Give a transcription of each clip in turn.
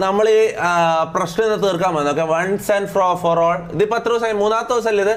നമ്മൾ ഈ പ്രശ്നം തീർക്കാൻ പോകുന്നത് വൺസ് ആൻഡ് ഫോർ ഓൾ. ഇതിപ്പോ എത്ര ദിവസമായി? മൂന്നാമത്തെ ദിവസമല്ലേ ഇത്?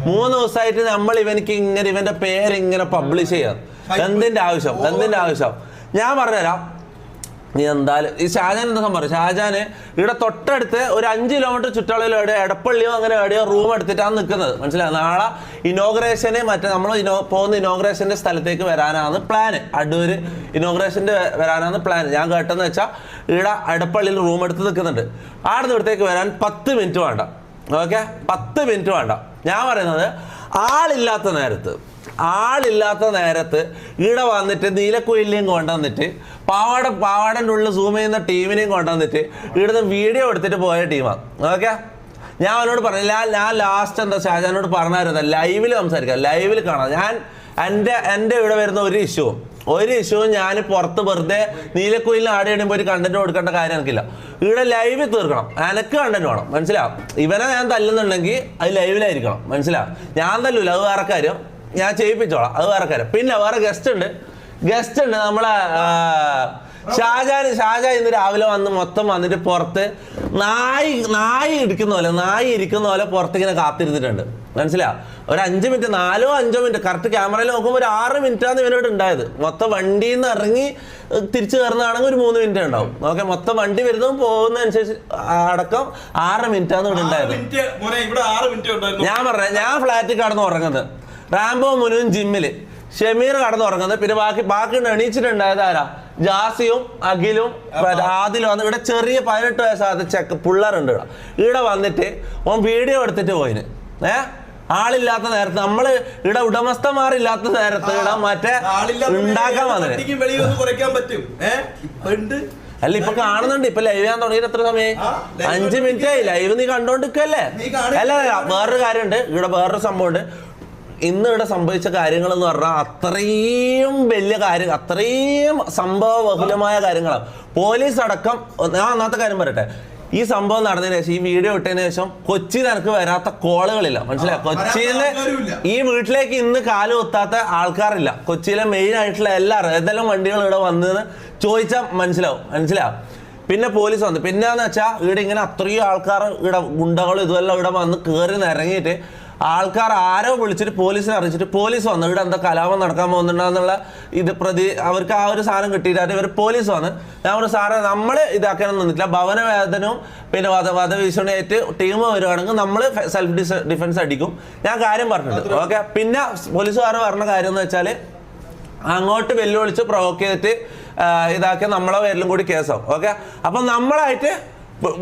3 ദിവസമായിട്ട് നമ്മൾ ഇവന്റെ പേര് ഇങ്ങനെ പബ്ലിഷ് ചെയ്യാം. എന്തിന്റെ ആവശ്യം? ഞാൻ പറഞ്ഞുതരാം. നീ എന്തായാലും ഈ ഷാജാൻ എന്തൊക്കെ പറയും. ഷാജാന് ഇവിടെ തൊട്ടടുത്ത് ഒരു 5 കിലോമീറ്റർ ചുറ്റളവിൽ എവിടെയോ എടപ്പള്ളിയോ അങ്ങനെ എവിടെയോ റൂം എടുത്തിട്ടാണ് നിൽക്കുന്നത്. മനസ്സിലായി? നാളെ ഇനോഗ്രേഷന് നമ്മൾ പോകുന്ന ഇനോഗ്രേഷന്റെ സ്ഥലത്തേക്ക് വരാനാണ് പ്ലാന്. അടൂർ ഇനോഗ്രേഷന്റെ വരാനാണ് പ്ലാൻ. ഞാൻ കേട്ടെന്ന് വെച്ചാൽ ഇവിടെ എടപ്പള്ളിയിൽ റൂം എടുത്ത് നിൽക്കുന്നുണ്ട്. ആടുന്ന് ഇവിടത്തേക്ക് വരാൻ 10 മിനിറ്റ് വേണ്ട. ഓക്കെ, 10 മിനിറ്റ് വേണ്ട. ഞാൻ പറയുന്നത് ആളില്ലാത്ത നേരത്ത് ഇവിടെ വന്നിട്ട് നീലക്കുയിലിനെയും കൊണ്ടുവന്നിട്ട് പാവാടൻ്റെ ഉള്ളിൽ സൂം ചെയ്യുന്ന ടീമിനെയും കൊണ്ടുവന്നിട്ട് ഇവിടുന്ന് വീഡിയോ എടുത്തിട്ട് പോയ ടീമാണ്. ഓക്കെ, ഞാൻ അവനോട് പറഞ്ഞില്ല. ഞാൻ ലാസ്റ്റ് എന്താ ഷാജാനോട് പറഞ്ഞായിരുന്നു, ലൈവിൽ സംസാരിക്കാം, ലൈവിൽ കാണാം. ഞാൻ എൻ്റെ ഇവിടെ വരുന്ന ഒരു ഇഷ്യൂവും ഞാൻ പുറത്ത് വെറുതെ നീലക്കുയിലിന് ആടി ഇടുമ്പോൾ ഒരു കണ്ടന്റ് കൊടുക്കേണ്ട കാര്യം എനിക്കില്ല. ഇവിടെ ലൈവിൽ തീർക്കണം. എനിക്ക് കണ്ടന്റ് വേണം. മനസ്സിലാവും? ഇവനെ ഞാൻ തല്ലുന്നുണ്ടെങ്കിൽ അത് ലൈവിലായിരിക്കണം. മനസ്സിലാവും? ഞാൻ തല്ലൂല, അത് വേറെ കാര്യം. ഞാൻ ചെയ്യിപ്പിച്ചോളാം, അത് വേറെ കാര്യം. പിന്നെ വേറെ ഗസ്റ്റ് ഉണ്ട് നമ്മളെ ഷാജാൻ ഇന്ന് രാവിലെ മൊത്തം വന്നിട്ട് പുറത്ത് നായി ഇരിക്കുന്ന പോലെ പുറത്തിങ്ങനെ കാത്തിരുന്നിട്ടുണ്ട്. മനസ്സിലാ? ഒരു 5 മിനിറ്റ് 4-5 മിനിറ്റ് കറക്റ്റ് ക്യാമറയിൽ നോക്കുമ്പോൾ ഒരു 6 മിനിറ്റാണ് ഇവനോട് ഉണ്ടായത്. മൊത്തം വണ്ടിയിൽ നിന്ന് ഇറങ്ങി തിരിച്ചു കയറുന്നതാണെങ്കിൽ ഒരു 3 മിനിറ്റ് ഉണ്ടാവും. ഓക്കെ, മൊത്തം വണ്ടി വരുന്നതും പോകുന്നതനുസരിച്ച് അടക്കം 6 മിനിറ്റാണ് ഇവിടെ ഉണ്ടായത്. ഞാൻ പറഞ്ഞ ഞാൻ ഫ്ലാറ്റിൽ കടന്ന് ഉറങ്ങുന്നത്, റാംബോ മുനുവും ജിമ്മില്, ഷമീർ കടന്നുറങ്ങുന്നത്. പിന്നെ ബാക്കി എണീച്ചിട്ടുണ്ടായത് ആരാ? ജാസിയും അഖിലും ആദിലും വന്ന് ഇവിടെ ചെറിയ 18 വയസ്സാത്ത പിള്ളേരുണ്ട്. ഇവിടെ വന്നിട്ട് ഓൻ വീഡിയോ എടുത്തിട്ട് പോയിന്. ആളില്ലാത്ത നേരത്ത് നമ്മള് ഇവിടെ ഉടമസ്ഥന്മാരില്ലാത്ത നേരത്ത് ഇവിടെ മറ്റേ ഉണ്ടാക്കാൻ വന്നിട്ട് അല്ല ഇപ്പൊ കാണുന്നുണ്ട്. ഇപ്പൊ ലൈവ് ചെയ്യാൻ തുടങ്ങിയിട്ട് എത്ര സമയം? 5 മിനിറ്റ് ആയി. ലൈവ് നീ കണ്ടോണ്ടിരിക്കല്ലേ? അല്ല, വേറൊരു കാര്യമുണ്ട്. ഇവിടെ വേറൊരു സംഭവമുണ്ട്. ഇന്ന് ഇവിടെ സംഭവിച്ച കാര്യങ്ങൾ എന്ന് പറഞ്ഞാൽ അത്രയും വലിയ കാര്യം, അത്രയും സംഭവ ബഹുലമായ കാര്യങ്ങളാണ്. പോലീസ് അടക്കം. ഞാൻ ഒന്നാമത്തെ കാര്യം പറയട്ടെ, ഈ സംഭവം നടന്നതിന് ശേഷം, ഈ വീഡിയോ ഇട്ടതിന് ശേഷം കൊച്ചി നിനക്ക് വരാത്ത കോളുകളില്ല. മനസ്സിലായി? കൊച്ചിയിലെ ഈ വീട്ടിലേക്ക് ഇന്ന് കാല് കുത്താത്ത ആൾക്കാരില്ല. കൊച്ചിയിലെ മെയിൻ ആയിട്ടുള്ള എല്ലാവരും ഏതെല്ലാം വണ്ടികൾ ഇവിടെ വന്നതെന്ന് ചോദിച്ചാൽ മനസ്സിലാവും. പിന്നെ പോലീസ് വന്നു. പിന്നെന്ന് വെച്ചാൽ ഇവിടെ ഇങ്ങനെ അത്രയും ആൾക്കാർ ഇവിടെ ഗുണ്ടകളും ഇതുമെല്ലാം ഇവിടെ വന്ന് കയറി നിറങ്ങിയിട്ട് ആൾക്കാർ ആരോ വിളിച്ചിട്ട് പോലീസിനെ അറിയിച്ചിട്ട് പോലീസ് വന്നു. ഇവിടെ എന്താ കലാപം നടക്കാൻ പോകുന്നുണ്ടെന്നുള്ള അവർക്ക് ആ ഒരു സാധനം കിട്ടിയിട്ട് ഇവർ പോലീസ് വന്ന്. ഞാൻ ഒരു സാറെ നമ്മൾ ഇതാക്കാനൊന്നും നിന്നിട്ടില്ല. ഭവനവേദനവും പിന്നെ വധഭീഷണിയായിട്ട് ടീം വരുവാണെങ്കിൽ നമ്മൾ സെൽഫ് ഡിഫൻസ് അടിക്കും. ഞാൻ കാര്യം പറഞ്ഞിട്ടുണ്ട്. ഓക്കെ, പിന്നെ പോലീസുകാർ പറഞ്ഞ കാര്യം എന്ന് വെച്ചാൽ അങ്ങോട്ട് വെല്ലുവിളിച്ച് പ്രൊവോക്ക് ചെയ്തിട്ട് ഇതാക്കി നമ്മളെ പേരിലും കൂടി കേസാവും. ഓക്കെ, അപ്പൊ നമ്മളായിട്ട്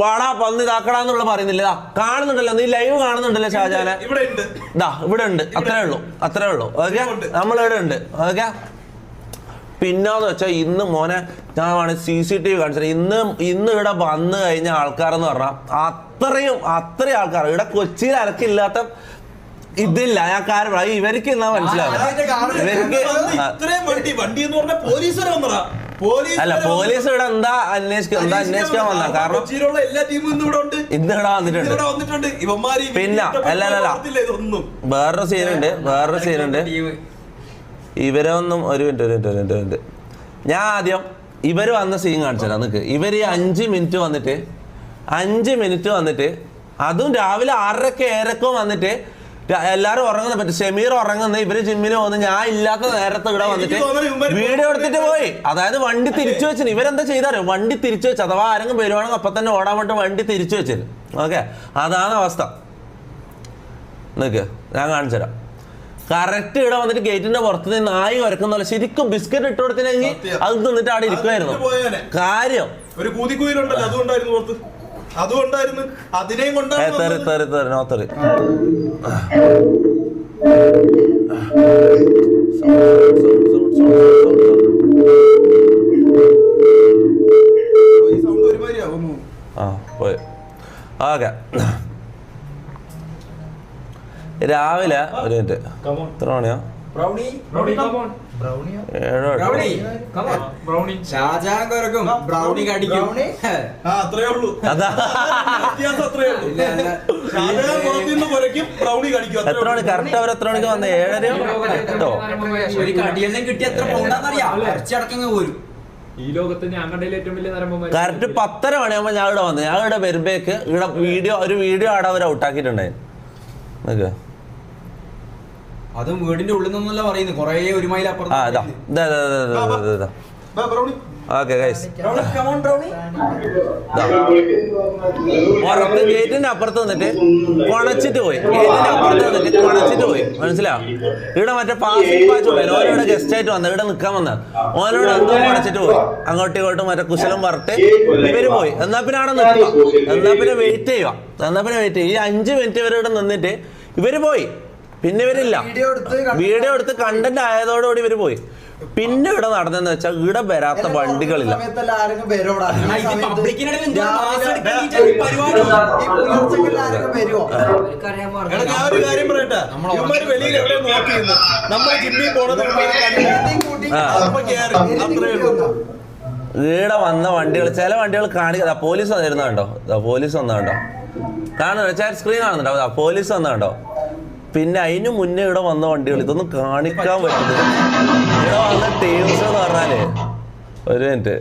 വാടാ പന്നി ഇതാക്കടാന്നുള്ള പറയുന്നില്ല. കാണുന്നുണ്ടല്ലോ, നീ ലൈവ് കാണുന്നുണ്ടല്ലോ ഷാജാനെ. ഇവിടെ ഉണ്ട്. അത്രേ ഉള്ളൂ. ഓക്കെ, നമ്മളിവിടെ ഉണ്ട്. ഓക്കെ, പിന്നെന്ന് വെച്ചാൽ ഇന്ന് മോനെ ഞാൻ വേണമെങ്കിൽ CCTV കാണിച്ചത്. ഇന്ന് ഇവിടെ വന്നു കഴിഞ്ഞ ആൾക്കാരെന്ന് പറഞ്ഞാൽ അത്രയും ആൾക്കാർ ഇവിടെ കൊച്ചിയിൽ അരക്കില്ലാത്ത ഇതില്ല. ഞാൻ കാരണം ഇവർക്ക് എന്നാ മനസ്സിലാവും. അല്ല, പോലീസ് ഇവിടെ എന്താ അന്വേഷിക്കാൻ വന്ന കാരണം ഇന്ന് ഇവിടെ വന്നിട്ടുണ്ട്. പിന്നെ അല്ല വേറൊരു സീനുണ്ട്. ഇവരൊന്നും ഒരു മിനിറ്റ് ഞാൻ ആദ്യം ഇവര് വന്ന സീൻ കാണിച്ചാ നിക്ക്. ഇവര് 5 മിനിറ്റ് വന്നിട്ട് അതും രാവിലെ 6:30 വന്നിട്ട് എല്ലാരും ഉറങ്ങുന്ന പറ്റും. ഷമീർ ഉറങ്ങുന്ന, ഇവര് ജിമ്മിന് പോകുന്നു. ഞാൻ ഇല്ലാത്ത നേരത്തെ ഇവിടെ വന്നിട്ട് വീഡിയോ എടുത്തിട്ട് പോയി. അതായത് വണ്ടി തിരിച്ചു വെച്ചിന്. ഇവരെന്താ ചെയ്താരോ? വണ്ടി തിരിച്ചു വെച്ച്, അഥവാ ആരെങ്കിലും വരുവാണെങ്കിൽ അപ്പൊ തന്നെ ഓടാൻ വേണ്ടി വണ്ടി തിരിച്ചു വെച്ചിന്. ഓക്കെ, അതാണ് അവസ്ഥ. നിക്ക് ഞാൻ കാണിച്ചു തരാം. കറക്റ്റ് ഇവിടെ വന്നിട്ട് ഗേറ്റിന്റെ പുറത്ത് നിന്ന് നായി വരക്കുന്ന പോലെ ശരിക്കും ബിസ്ക്കറ്റ് ഇട്ട് കൊടുത്തിനെങ്കിൽ അത് തിന്നിട്ട് അവിടെ ഇരിക്കുമായിരുന്നു. കാര്യം അതുകൊണ്ടായിരുന്നു അതിനെയും കൊണ്ട് പോയി. ഓക്കെ, രാവിലെ ഒരു മിനിറ്റ്. എത്ര മണിയാ? എത്ര മണി കറക്റ്റ്? അവർ എത്ര മണിക്ക് വന്നത്? 7:30 കേട്ടോ. ഈ ലോകത്ത് ഞാൻ കണ്ടതിൽ ഏറ്റവും വലിയ നരമ്പന്മാർ. കറക്റ്റ് 10:30 മണിയാകുമ്പോ ഞാൻ ഇവിടെ വന്നു. ഞാൻ ഇവിടെ വരുമ്പേക്ക് ഇവിടെ ഒരു വീഡിയോ ആടെ അവർ ഔട്ടാക്കിയിട്ടുണ്ടായിരുന്നു. അതും വീടിന്റെ ഉള്ളിൽ നിന്നല്ല പറയുന്നത്, കൊറേ ഒരു മൈൽ അപ്പുറം. ഓക്കെ ഗൈസ്, പുറത്ത് ഗേറ്റിന്റെ അപ്പുറത്ത് നിന്നിട്ട് കൊണച്ചിട്ട് പോയി. ഗേറ്റിന്റെ അപ്പുറത്ത് നിന്നിട്ട് കൊണച്ചിട്ട് പോയി. മനസ്സിലാവും? ഇവിടെ മറ്റേ പാസിംഗ് പാച്ച് ഉണ്ടായിരുന്നു. ഓനോടെ ഗസ്റ്റ് ആയിട്ട് വന്നത്, ഇവിടെ നിൽക്കാൻ വന്നത്. ഓനോട് എന്തോ കൊണച്ചിട്ട് പോയി. അങ്ങോട്ടും ഇങ്ങോട്ടും മറ്റേ കുശലം പറഞ്ഞിട്ട് ഇവര് പോയി. എന്നാ പിന്നെ അവിടെ നിൽക്കുക, എന്നാ പിന്നെ വെയിറ്റ് ചെയ്യുക. ഈ 5 മിനിറ്റ് ഇവർ ഇവിടെ നിന്നിട്ട് ഇവര് പോയി. പിന്നെ ഇവരില്ല. വീഡിയോ എടുത്ത് കണ്ടന്റ് ആയതോടുകൂടി ഇവര് പോയി. പിന്നെ ഇവിടെ നടന്നെന്ന് വെച്ചാൽ ഇവിടെ വരാത്ത വണ്ടികളില്ല. ഇവിടെ വന്ന വണ്ടികൾ, ചില വണ്ടികൾ കാണിക്കാ. പോലീസ് വന്നിരുന്നുണ്ടോ? പോലീസ് വന്നതുണ്ടോ? കാണുന്നുണ്ടോ? സ്ക്രീൻ കാണുന്നുണ്ടോ? പോലീസ് വന്നതുണ്ടോ? പിന്നെ അതിന് മുന്നേ ഇവിടെ വന്ന വണ്ടികൾ ഇതൊന്നും കാണിക്കാൻ പറ്റില്ല. ഇവിടെ വന്ന ടീംസ് എന്ന് പറഞ്ഞാല് ഒരു മിനിറ്റ്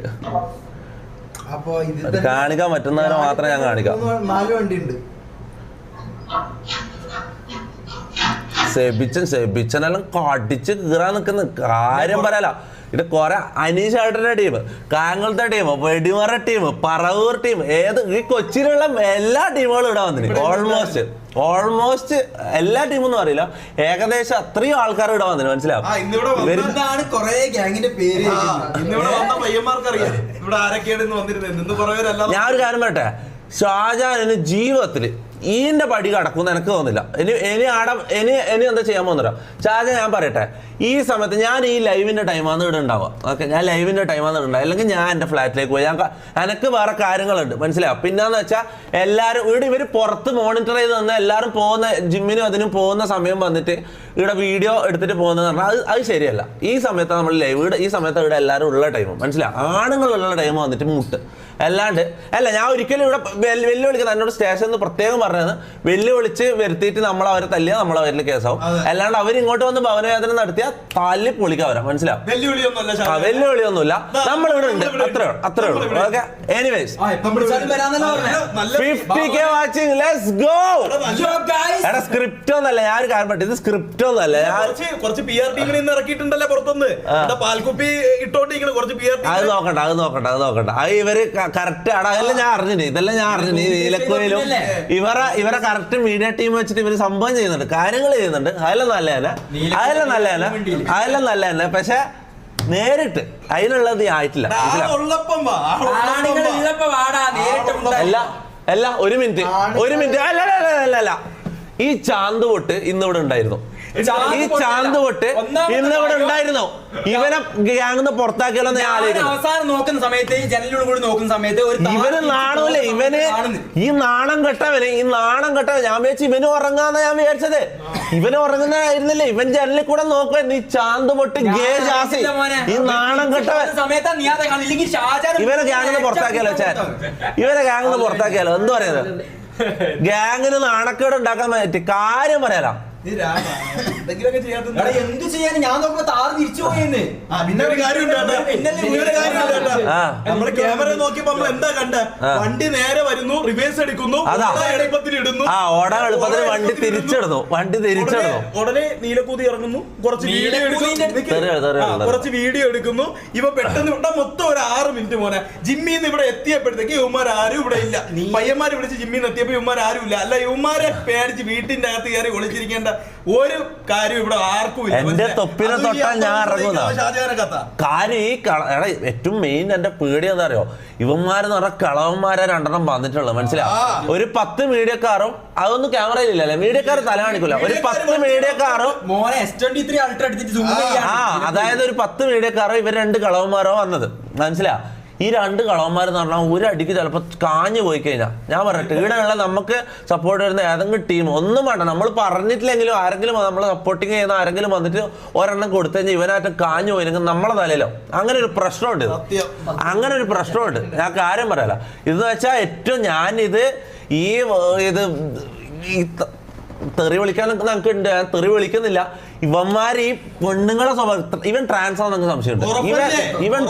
കാണിക്കാൻ പറ്റുന്നവരെ മാത്രമേ ഞാൻ കാണിക്കാം. 4 വണ്ടിയുണ്ട്. സെബിച്ചനെല്ലാം കടിച്ച് കീറാൻ നിൽക്കുന്ന കാര്യം പറയാല. ഇത് കുറെ അനീഷ് ഏട്ടന്റെ team, കാങ്ങലത്തെ team, Vedimara team, Paravur team, ഈ കൊച്ചിയിലുള്ള എല്ലാ ടീമുകളും ഇവിടെ വന്നിന്. ഓൾമോസ്റ്റ് എല്ലാ ടീമൊന്നും അറിയില്ല, ഏകദേശം അത്രയും ആൾക്കാർ ഇവിടെ വന്നിന്. മനസ്സിലാവും? ഞാൻ ഒരു കാര്യം പറയട്ടെ, ഷാജാന് ജീവിതത്തില് ഈന്റെ പടി കടക്കും എനിക്ക് തോന്നുന്നില്ല. ഇനി എന്താ ചെയ്യാൻ പോകുന്നില്ല. ഷാജാൻ ഞാൻ പറയട്ടെ, ഈ സമയത്ത് ഞാൻ ഈ ലൈവിന്റെ ടൈമാണ് ഇവിടെ ഉണ്ടാവുക. ഓക്കെ, ഞാൻ ലൈവിന്റെ ടൈമാണ് ഇവിടെ ഉണ്ടാവുക. അല്ലെങ്കിൽ ഞാൻ എൻ്റെ ഫ്ലാറ്റിലേക്ക് പോയി. എനിക്ക് വേറെ കാര്യങ്ങളുണ്ട്. മനസ്സിലാവും? പിന്നെന്ന് വെച്ചാൽ എല്ലാവരും ഇവിടെ ഇവർ പുറത്ത് മോണിറ്റർ ചെയ്ത് നിന്ന് എല്ലാവരും പോകുന്ന ജിമ്മിനും അതിനും പോകുന്ന സമയം വന്നിട്ട് ഇവിടെ വീഡിയോ എടുത്തിട്ട് പോകുന്നത് പറഞ്ഞാൽ അത് ശരിയല്ല. ഈ സമയത്ത് നമ്മൾ ലൈവ് ഈ സമയത്ത് ഇവിടെ എല്ലാവരും ഉള്ള ടൈമും, മനസ്സിലാവും? ആണുങ്ങളുള്ള ടൈം വന്നിട്ട് മുട്ട് അല്ലാണ്ട് അല്ല. ഞാൻ ഒരിക്കലും ഇവിടെ വെല്ലുവിളിക്കുന്നത് എന്നോട് സ്റ്റേഷനിൽ പ്രത്യേകം പറഞ്ഞത്, വെല്ലുവിളിച്ച് വരുത്തിയിട്ട് നമ്മളവരെ തല്ലിയാൽ നമ്മളവരിൽ കേസാവും. അല്ലാണ്ട് അവരിങ്ങോട്ട് വന്ന് ഭവനവേദന നടത്തിയാൽ തല്ലി പൊളിക്കാൻ വരാം. മനസ്സിലാവും? വെല്ലുവിളിയൊന്നുമില്ല. നമ്മളിവിടെ ഉണ്ട്, അത്രേ ഉള്ളൂ. Okay, anyways 50K watching, let's go. എടാ സ്ക്രിപ്റ്റ് ഒന്നല്ല, ഞാൻ ഒരു കാര്യം പറ്റും, ഇത് സ്ക്രിപ്റ്റ് ഒന്നല്ല. കുറച്ച് PR ടീമിൽ നിന്ന് ഇറക്കിയിട്ടുണ്ടല്ലേ പുറത്തുനിന്ന്, പാൽക്കുപ്പി ഇട്ടോണ്ടിരിക്കണ കുറച്ച് PR ടീം. അത് നോക്കണ്ട. അത് ഇവര് കറക്റ്റ് ആണ്. അതെല്ലാം ഞാൻ അറിഞ്ഞിട്ട്, ഇതെല്ലാം ഞാൻ അറിഞ്ഞിട്ട്. ഈ നീലക്കോയിലും ഇവരെ കറക്റ്റ് മീഡിയ ടീം വെച്ചിട്ട് ഇവര് സംഭവം ചെയ്യുന്നുണ്ട്, കാര്യങ്ങൾ ചെയ്യുന്നുണ്ട്. അതെല്ലാം നല്ല തന്നെ. പക്ഷെ നേരിട്ട് അതിനുള്ളത് ആയിട്ടില്ല. അല്ല ഒരു മിനിറ്റ് അല്ല. ഈ ചാന്ത് പൊട്ട് ഇന്നിവിടെ ഉണ്ടായിരുന്നു. ഇന്നിവിടെ ഉണ്ടായിരുന്നു. ഇവനെ ഗ്യാങ്ങിന്ന് പുറത്താക്കിയല്ലോ ഞാൻ ആലോചിക്കുന്നു. അവസാനം നോക്കുന്ന സമയത്ത്, ഈ ജനലിലൂടെ കൂടി നോക്കുന്ന സമയത്ത് ഇവന് നാണൂല്ലേ? ഈ നാണം കെട്ടവന് ഞാൻ വിചാരിച്ചു ഇവന് ഉറങ്ങാന്ന് ഞാൻ വിചാരിച്ചത്. ഇവന് ഉറങ്ങുന്നതായിരുന്നില്ലേ? ഇവൻ ജനലിൽ കൂടെ നോക്കുക. നീ ചാന്ത് പൊട്ട് ഗേ ജാസി, ഈ നാണം കെട്ടവൻ ഇവനെ ഗ്യാങ്ങിന്ന് പുറത്താക്കിയാലോ എന്ത് പറയുന്നത്? ഗ്യാങ്ങിന് നാണക്കേട് ഉണ്ടാക്കാൻ പറ്റി കാര്യം പറയാലോ. എന്ത് ചെയ്യാൻ? ഞാൻ നോക്കുമ്പോ താറ് തിരിച്ചു പോയെന്ന്. നമ്മള് ക്യാമറ നോക്കിയപ്പോ നമ്മൾ എന്താ കണ്ട? വണ്ടി നേരെ വരുന്നു, റിവേഴ്സ് എടുക്കുന്നു, എളുപ്പത്തിലിടുന്നു. എളുപ്പത്തിന് വണ്ടി തിരിച്ചിടുന്നു. ഉടനെ നീലക്കൂതി ഇറങ്ങുന്നു, കുറച്ച് വീഡിയോ എടുക്കുന്നു. ഇവ പെട്ടെന്ന് ഇവിടെ മൊത്തം ഒരു 6 മിനിറ്റ് മോനെ. ജിമ്മിന്ന് ഇവിടെ എത്തിയപ്പോഴത്തേക്ക് ഇവന്മാർ ആരും ഇവിടെ ഇല്ല. പയ്യന്മാർ വിളിച്ച് ജിമ്മിന്ന് എത്തിയപ്പോ ഇവന്മാർ ആരും ഇല്ല. അല്ല, ഇവന്മാരെ പേടിച്ച് വീട്ടിന്റെ അകത്ത് കയറി ഒളിച്ചിരിക്കേണ്ട ഒരു കാര്യം ഇവിടെ ആർക്കും ഇല്ല. എന്റെ തൊപ്പിനെ തൊട്ടാൽ ഞാൻ ഇറങ്ങുന്ന കാര്യം ഈ ഏറ്റവും മെയിൻ എന്റെ പേടി എന്താ അറിയോ? ഇവന്മാരെന്ന് പറഞ്ഞാൽ കളവന്മാരെ 2 വന്നിട്ടുള്ളത്. മനസ്സിലാവും? ഒരു 10 മീഡിയക്കാരും അതൊന്നും ക്യാമറയില്ലല്ലേ, മീഡിയക്കാർ തല കാണിക്കൂല. ഒരു 10 മീഡിയക്കാരും അതായത് ഒരു 10 മീഡിയക്കാരോ ഇവർ 2 കളവന്മാരോ വന്നത്. മനസ്സിലാ? ഈ 2 കളവന്മാരെന്ന് പറഞ്ഞാൽ ഒരു അടിക്ക് ചിലപ്പോൾ കാഞ്ഞു പോയി കഴിഞ്ഞാൽ ഞാൻ പറയട്ടെ, ഇവിടെയുള്ള നമുക്ക് സപ്പോർട്ട് വരുന്ന ഏതെങ്കിലും ടീം ഒന്നും വേണ്ട, നമ്മൾ പറഞ്ഞിട്ടില്ലെങ്കിലും ആരെങ്കിലും നമ്മൾ സപ്പോർട്ടിങ് ചെയ്യുന്ന ആരെങ്കിലും വന്നിട്ട് ഒരെണ്ണം കൊടുത്തു കഴിഞ്ഞാൽ ഇവനായിട്ട് കാഞ്ഞു പോയില്ലെങ്കിൽ നമ്മളെ തലയിലോ അങ്ങനെ ഒരു പ്രശ്നമുണ്ട്. ഞാൻ കാര്യം പറയാല. ഇതെന്ന് വെച്ചാൽ ഏറ്റവും ഞാനിത് തെറി വിളിക്കാൻ നമുക്ക് ഉണ്ട്. ഞാൻ തെറി വിളിക്കുന്നില്ല. ഇവന്മാർ ഈ പെണ്ണുങ്ങളെ സ്വഭാവം ഇവൻ ട്രാൻസ് ആണെന്ന് സംശയമുണ്ട്. ഇവൻ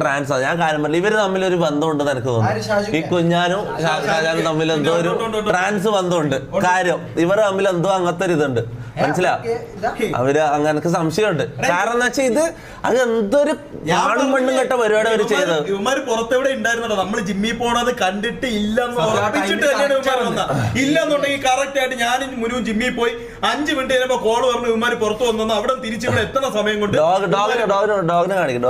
ട്രാൻസ് ആണ്. ഞാൻ കാര്യം പറഞ്ഞു, ഇവര് തമ്മിൽ ഒരു ബന്ധമുണ്ടെന്ന് എനിക്ക് തോന്നുന്നു. ഈ കുഞ്ഞാനും ഷാജാനും തമ്മിൽ എന്തോ ഒരു ട്രാൻസ് ബന്ധമുണ്ട്. കാര്യം ഇവർ തമ്മിൽ എന്തോ അങ്ങനത്തെ ഒരു ഇതുണ്ട്, മനസ്സിലാവും. അവര് അങ്ങനെ സംശയമുണ്ട്. കാരണം എന്താ വെച്ചാൽ ഇത് അത് എന്തൊരു ആണും പെണ്ണും കെട്ട പരിപാടി അവര് ചെയ്തത്. ഇവന്മാര് പുറത്തെവിടെ ഉണ്ടായിരുന്നോ, നമ്മള് ജിമ്മിൽ പോണത് കണ്ടിട്ട് ഇല്ലെന്ന് ഉറപ്പിച്ചിട്ട് ഇല്ലെന്നുണ്ടെങ്കിൽ കറക്റ്റ് ആയിട്ട് ഞാൻ മുഴുവൻ ജിമ്മിൽ പോയി 5 മിനിറ്റ് കഴിയുമ്പോ കോള് പറഞ്ഞു ഇവന്മാര് പുറത്ത് വന്നു അവിടെ തിരിച്ചിവിടെ എത്തണ സമയം കൊണ്ട് ഡോഗിനെ കാണിക്കും.